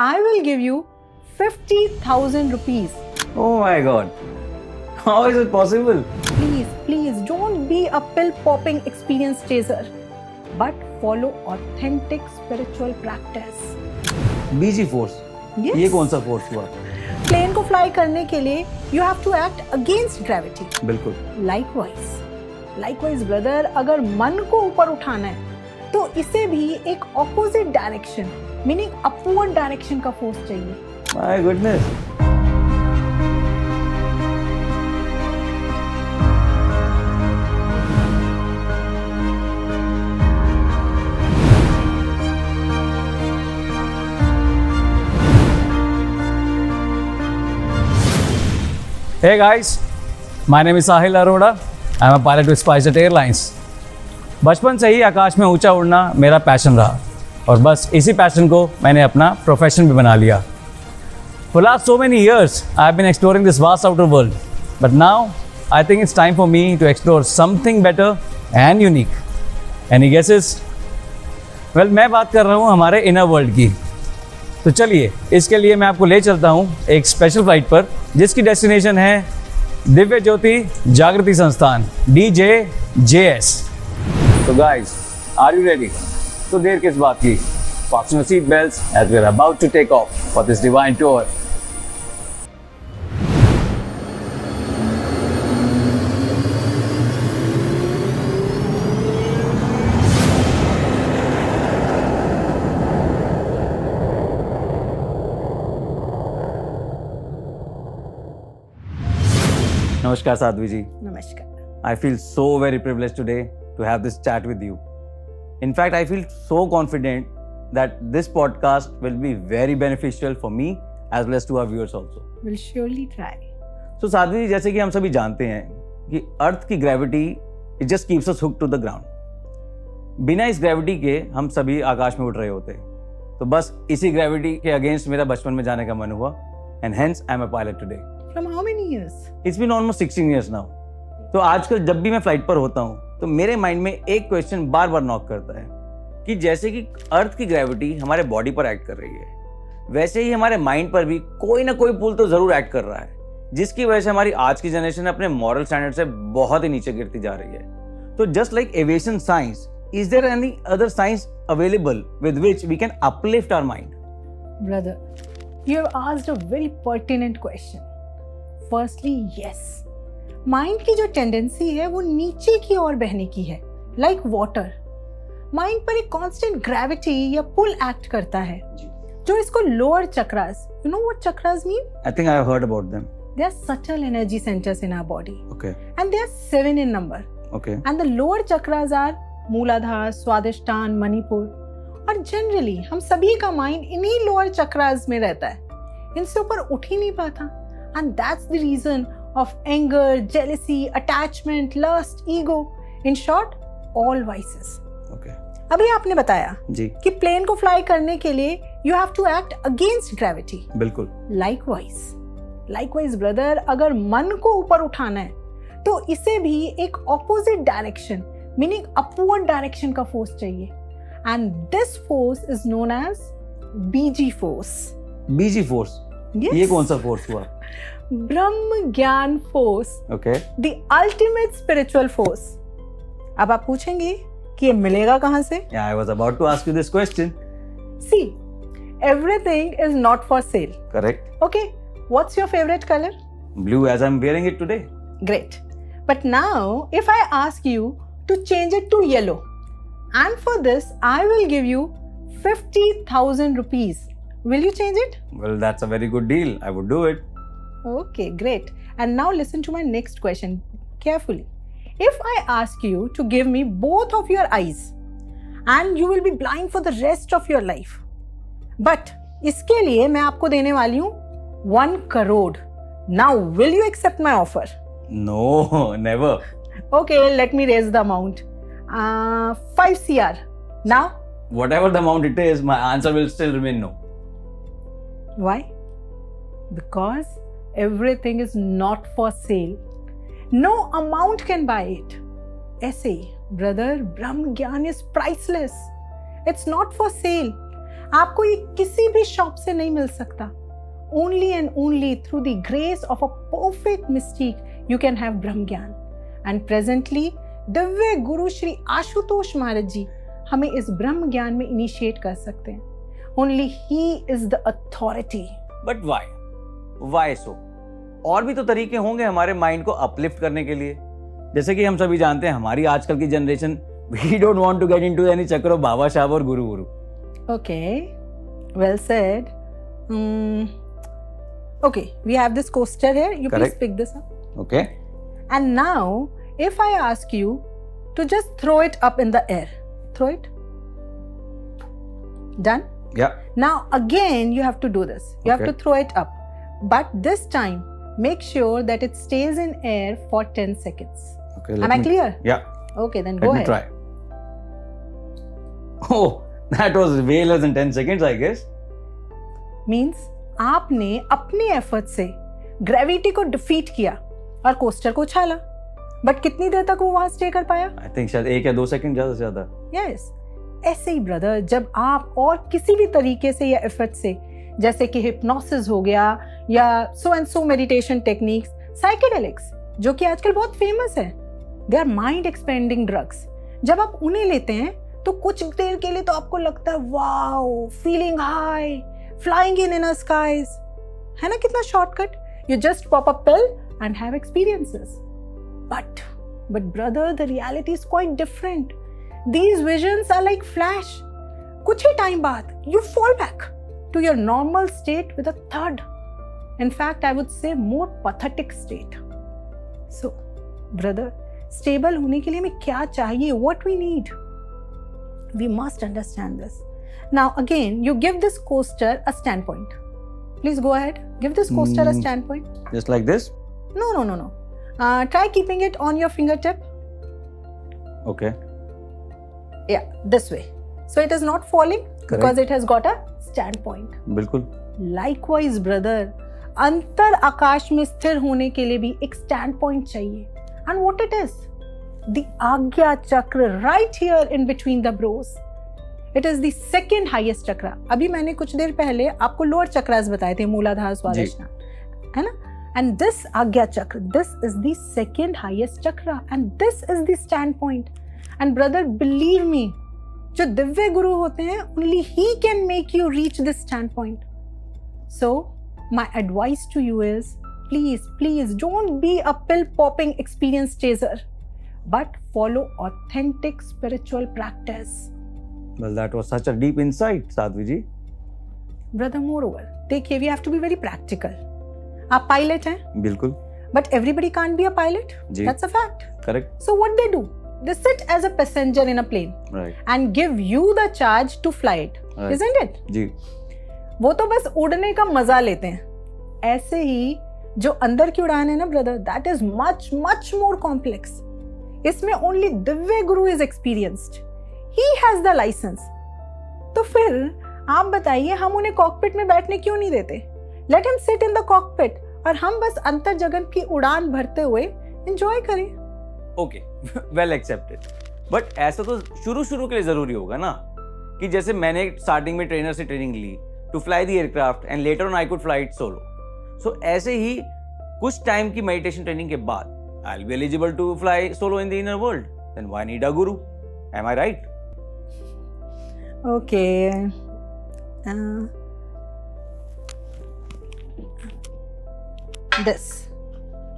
I will give you 50,000 rupees. Oh my God. How is it possible? Please don't be a pill popping experience chaser, but follow authentic spiritual practice. BG force. Yes. ये कौन सा force हुआ? Plane को fly करने के लिए you have to act against gravity. बिल्कुल. Likewise brother, अगर मन को ऊपर उठाना है तो इसे भी एक opposite direction, meaning upward direction का फोर्स चाहिए. My goodness. Hey guys, my name is Sahil Arora. I am a pilot with SpiceJet Airlines. बचपन से ही आकाश में ऊंचा उड़ना मेरा पैशन रहा और बस इसी पैशन को मैंने अपना प्रोफेशन भी बना लिया. For last so many years, I have been exploring this vast outer world. But now, I think it's time for me to explore something better and unique. Any guesses? Well, मैं बात कर रहा हूँ हमारे inner world की. तो चलिए इसके लिए मैं आपको ले चलता हूँ एक स्पेशल फ्लाइट पर जिसकी डेस्टिनेशन है दिव्य ज्योति जागृति संस्थान DJJS. तो गाइस, आर यू रेडी? तो देर किस बात की? Fasten your seat belts as we are about to take off for this divine tour. नमस्कार साध्वी जी. नमस्कार. I feel so very privileged today to have this chat with you. In fact, I feel so confident that this podcast will be very beneficial for me as well as to our viewers also. We'll surely try. So Sadhvi जी, जैसे कि हम सभी जानते हैं कि अर्थ की gravity it just keeps us hooked to the ground. बिना इस ग्रेविटी के हम सभी आकाश में उड़ रहे होते. तो बस इसी ग्रेविटी के अगेंस्ट मेरा बचपन में जाने का मन हुआ and hence I am a pilot today. From how many years? It's been almost 16 years now. तो आजकल जब भी मैं फ्लाइट पर होता हूँ तो मेरे माइंड में एक क्वेश्चन बार बार नॉक करता है कि जैसे कि अर्थ की ग्रेविटी हमारे बॉडी पर एक्ट कर रही है, वैसे ही हमारे माइंड पर भी कोई ना कोई पुल तो जरूर एक्ट कर रहा है, जिसकी वजह से हमारी आज की जनरेशन अपने मॉरल स्टैंडर्ड से बहुत ही नीचे गिरती जा रही है. तो just like aviation science, is there any other science available with which we can uplift our mind? Brother, you have asked a very pertinent question. Firstly, yes. Mind की जो टेंडेंसी है वो नीचे की ओर बहने की है, लाइक वाटर. माइंड पर एक कांस्टेंट ग्रेविटी या पुल एक्ट करता है जो इसको lower chakras, you know what chakras mean? I think I have heard about them. They are subtle energy centers in our body. Okay. And they are 7 in number. Okay. And the lower chakras are मूलाधार, स्वादिष्टान, मणिपुर. और generally हम सभी का mind इन्हीं lower chakras में रहता है, इनसे ऊपर उठ ही नहीं पाता. And that's the reason of anger, jealousy, attachment, lust, ego. In short, all vices. Okay. अभी आपने बताया जी कि प्लेन को फ्लाई करने के लिए you have to act against gravity. बिल्कुल. Likewise ब्रदर, अगर मन को ऊपर उठाना है तो इसे भी एक opposite direction, meaning upward direction का फोर्स चाहिए. And this force is known as BG force. BG force. Yes. ये कौन सा फोर्स हुआ? ब्रह्म ज्ञान force. Okay. The ultimate spiritual force. अब आप पूछेंगे कि ये मिलेगा कहाँ से? Yeah, I was about to ask you this question. See, everything is not for sale. Correct. Okay, what's your favorite color? Blue, as I'm wearing it today. Great. But now, if I ask you to change it to yellow, and for this, I will give you 50,000 rupees. Will you change it? Well, that's a very good deal. I would do it. Okay, great. And now listen to my next question carefully. If I ask you to give me both of your eyes and you will be blind for the rest of your life, but इसके लिए मैं आपको देने वाली हूँ 1 crore. Now, will you accept my offer? No, never. Okay, let me raise the amount. 5 CR. Now? Whatever the amount it is, my answer will still remain no. Why? Because everything is not for sale. No amount can buy it. ऐसे ही, brother, ब्रह्म ज्ञान is priceless. It's not for sale. आपको ये किसी भी shop से नहीं मिल सकता. Only and only through the grace of a perfect mystique you can have Brahm Gyan. And presently, Divya गुरु श्री आशुतोष महाराज जी हमें इस ब्रह्म ज्ञान में इनिशिएट कर सकते हैं. Only he is the authority. But why? Why so? और भी तो तरीके होंगे हमारे माइंड को अपलिफ्ट करने के लिए. जैसे कि हम सभी जानते हैं हमारी आजकल की generation, we don't want to get into any चक्कर of बाबा साहब और गुरु गुरु. Okay, well said. Okay, we have this coaster here. You Correct. please pick this up. Okay. And now, if I ask you to just throw it up in the air, throw it. Done? Yeah. Now again, you have to do this. You have Okay. to throw it up. But this time, make sure that it stays in air for 10 seconds. Okay. Am I clear? Yeah. Okay, then Let go me ahead. try. Oh, that was way less than 10 seconds, I guess. Means आपने अपने effort से gravity को defeat किया और coaster को उछाला. But कितनी देर तक वो वहां स्टे कर पाया? I think शायद 1 या 2 सेकंड ज्यादा से ज्यादा. यस. ऐसे ही ब्रदर, जब आप और किसी भी तरीके से या एफर्ट से, जैसे कि हिप्नोसिस हो गया या so and so meditation techniques, psychedelics जो कि आजकल बहुत फेमस है, they are mind expanding drugs. जब आप उन्हें लेते हैं तो कुछ देर के लिए तो आपको लगता है wow, feeling high, flying in inner skies, है ना कितना shortcut. You just pop a pill and have experiences. But brother, the reality is quite different. These visions are like flash. कुछ ही टाइम बाद you fall back to your normal state with a thud. In fact, I would say more pathetic state. So, brother, stable होने के लिए हमें क्या चाहिए? What we need? We must understand this. Now, again, you give this coaster a standpoint. Please go ahead. Give this coaster a standpoint. Just like this? No. Try keeping it on your fingertip. Okay. Yeah, this way. So it is not falling. Correct. Because it has got a standpoint. बिल्कुल. Likewise, brother, अंतर आकाश में स्थिर होने के लिए भी एक standpoint चाहिए. And what it is? The Agya Chakra right here in between the brows. It is the second highest chakra. अभी मैंने कुछ देर पहले आपको lower chakras बताए थे, मूलाधार, स्वादिष्ठान, है ना? And this Agya Chakra, this is the second highest chakra, and this is the standpoint. And brother, believe me, जो दिव्य गुरु होते हैं, only he can make you reach this standpoint. So, my advice to you is, please don't be a pill popping experience chaser, but follow authentic spiritual practice. Well, that was such a deep insight, Sadhvi ji. Brother, moreover, देखिए, we have to be very practical. आप pilot हैं? बिल्कुल. But everybody can't be a pilot. Ji. That's a fact. Correct. So what they do? They sit as a passenger in a plane. Right. And give you the charge to fly it. Right. Isn't it? जी. वो तो बस उड़ने का मजा लेते हैं. ऐसे ही जो अंदर की उड़ान है ना brother, that is much more complex. इसमें only Divya Guru is experienced. He has the license. तो फिर आप बताइए, हम उन्हें कॉकपिट में बैठने क्यों नहीं देते? Let him sit in the cockpit और हम बस अंतर जगत की उड़ान भरते हुए एंजॉय करें. Okay, well accepted. बट ऐसा तो शुरू के लिए जरूरी होगा ना, कि जैसे मैंने स्टार्टिंग में ट्रेनर से ट्रेनिंग ली to fly the aircraft and later on I could fly it solo. So ऐसे ही कुछ टाइम की मेडिटेशन ट्रेनिंग के बाद I will be eligible to fly solo in the inner world. Then why need a guru? Am I right? Okay. This,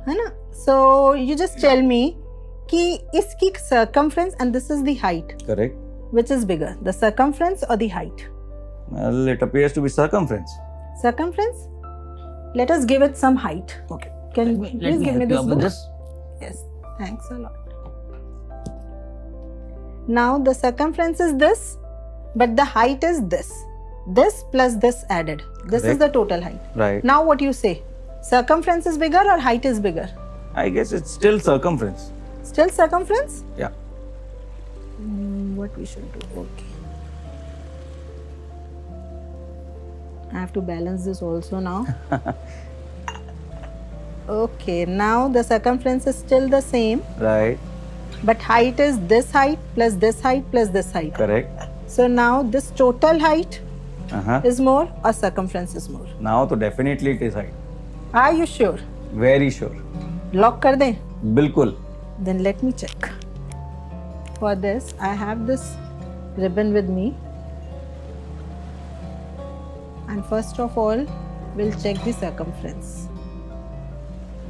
है ना? So you just tell me कि इसकी circumference and this is the height. Correct. Which is bigger, the circumference or the height? Well, it appears to be circumference. Circumference? Let us give it some height. Okay. Can you please give me this book? This. Yes, thanks a lot. Now the circumference is this, but the height is this. This plus this added. This is the total height. Right. Now what you say? Circumference is bigger or height is bigger? I guess it's still circumference. Still circumference? Yeah. What we should do? Okay. I have to balance this also now. Okay, now the circumference is still the same. Right. But height is this height plus this height plus this height. Correct. So now this total height is more or circumference is more? Now तो definitely it is height. Are you sure? Very sure. Lock कर दें? बिल्कुल. Then let me check. For this, I have this ribbon with me. And first of all, we'll check the circumference.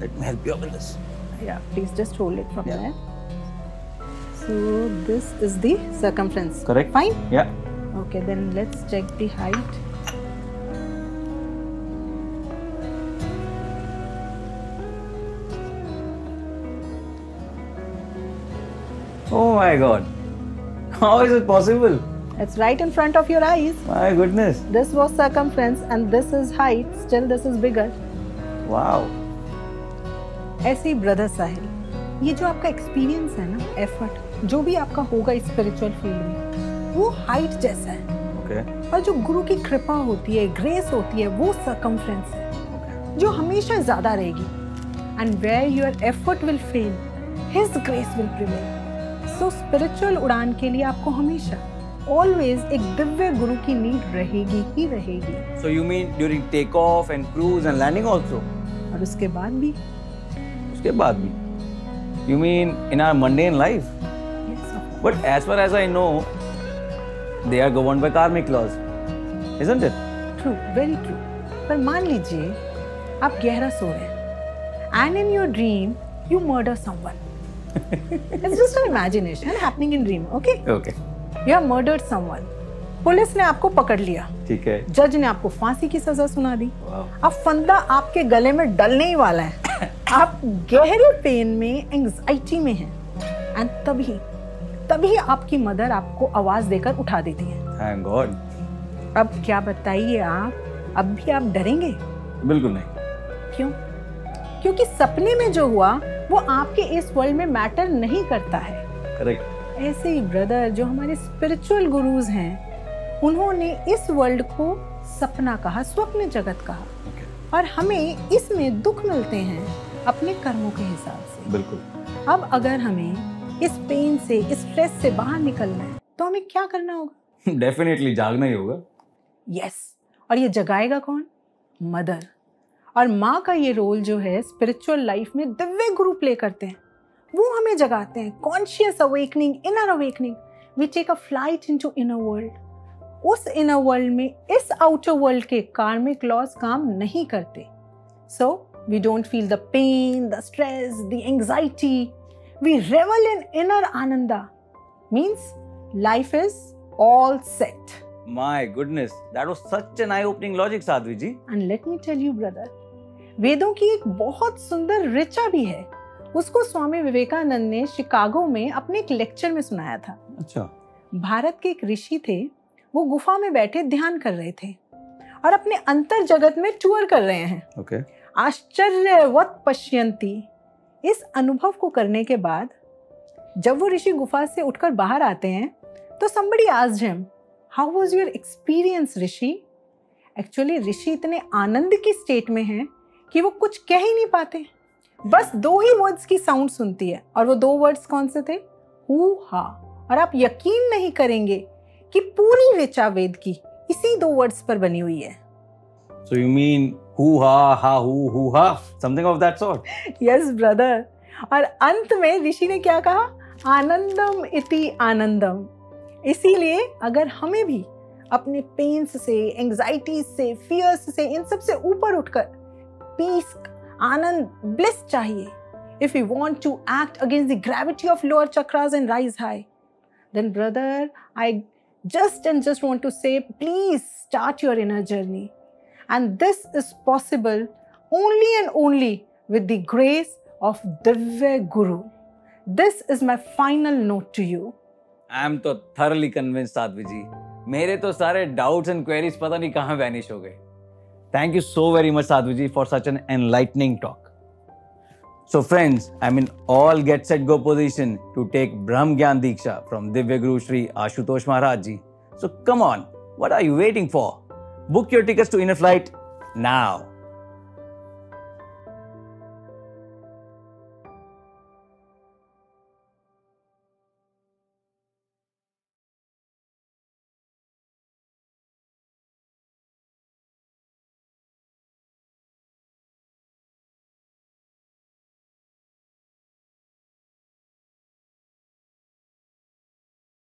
Let me help you up in this. Yeah, please just hold it from Yeah. there. So this is the circumference. Correct. Fine? Yeah. Okay, then let's check the height. Oh my God. How is it possible? It's right in front of your eyes. My goodness. This was circumference and this is height. Still this is bigger. Wow. ऐसे ही brother साहिल, ये जो आपका experience है ना, effort जो भी आपका होगा स्पिरिचुअल फील्ड में, वो हाइट जैसा है। Okay. और जो गुरु की कृपा होती है, ग्रेस होती है, वो सर्कमफ्रेंस है, Okay. जो हमेशा ज्यादा रहेगी। And where your effort will fail, his grace will prevail. So spiritual उड़ान के लिए आपको हमेशा ऑलवेज एक दिव्य गुरु की नीड रहेगी ही रहेगी। So you mean during takeoff and cruise and landing also? और उसके बाद भी? उसके बाद भी? You mean in our mundane life? Yes, of course. But as far as I know, they are governed by karmic laws, isn't it? True, very true. पर मान लीजिए आप गहरा सो रहे हैं and in your dream you murder someone. It's just an imagination happening in dream, okay? Okay. You have murdered someone. Police ने आपको पकड़ लिया, ठीक है. जज ने आपको फांसी की सजा सुना दी। Wow. अब फंदा आपके गले में डलने ही वाला है। आप गहरे पेन में, एंग्जाइटी में हैं एंड तभी आपकी मदर आपको आवाज देकर उठा देती है। Thank God. अब क्या बताइए आप, अब भी आप डरेंगे? बिल्कुल नहीं. क्यों? क्योंकि सपने में जो हुआ वो आपके इस वर्ल्ड में मैटर नहीं करता है। Correct. ऐसे ही ब्रदर जो हमारे स्पिरिचुअल गुरुज हैं, उन्होंने इस वर्ल्ड को सपना कहा, स्वप्न जगत कहा। Okay. और हमें इसमें दुख मिलते हैं अपने कर्मों के हिसाब से। बिल्कुल. अब अगर हमें इस पेन से, इस स्ट्रेस से बाहर निकलना है तो हमें क्या करना होगा? Definitely जागना ही होगा. यस। और ये जगाएगा कौन? मदर। और माँ का ये रोल जो है स्पिरिचुअल लाइफ में दिव्य गुरु प्ले करते हैं, वो हमें जगाते हैं। Conscious awakening, inner awakening, we take a flight into inner world. उस इनर वर्ल्ड में इस आउटर वर्ल्ड के कार्मिक लॉज काम नहीं करते। So we don't feel the pain, the stress, the anxiety, we revel in inner ananda. Means life is all set. My goodness, that was such an eye-opening logic, Sadhvi ji. And let me tell you brother, वेदों की एक बहुत सुंदर ऋचा भी है। उसको स्वामी विवेकानंद ने Chicago में अपने एक लेक्चर में सुनाया था। अच्छा. भारत के एक ऋषि थे, वो गुफा में बैठे ध्यान कर रहे थे और अपने अंतर जगत में टूर कर रहे हैं। Okay. आश्चर्यवत पश्यन्ति। इस अनुभव को करने के बाद जब वो ऋषि गुफा से उठकर बाहर आते हैं तो somebody asked him, how was your experience Rishi? Actually Rishi इतने आनंद की स्टेट में हैं कि वो कुछ कह ही नहीं पाते, बस दो ही वर्ड्स की साउंड सुनती है। और वो दो वर्ड्स कौन से थे? हु हा। और आप यकीन नहीं करेंगे कि पूरी ऋचा वेद की इसी दो वर्ड्स पर बनी हुई है। So you mean hoo ha hoo ha, something of that sort? Yes brother. और अंत में ऋषि ने क्या कहा? आनंदम इति आनंदम। इसीलिए अगर हमें भी अपने पेन्स से, एंग्जाइटीज से, फियर्स से, इन सब से ऊपर उठकर पीस, आनंद, ब्लिस चाहिए, if we want to act against the gravity of lower chakras and rise high, then brother, I just want to say, please start your inner journey. And this is possible only and only with the grace of Divya Guru. This is my final note to you. I am तो thoroughly convinced, Sadhvi जी. मेरे तो सारे doubts and queries पता नहीं कहाँ vanish हो गए. Thank you so very much, Sadhvi ji, for such an enlightening talk. So friends, I'm in all get set go position to take Brahm Gyan Diksha from Divya Guru Shri Ashutosh Maharaj ji. So come on, what are you waiting for? Book your tickets to Inner Flight now.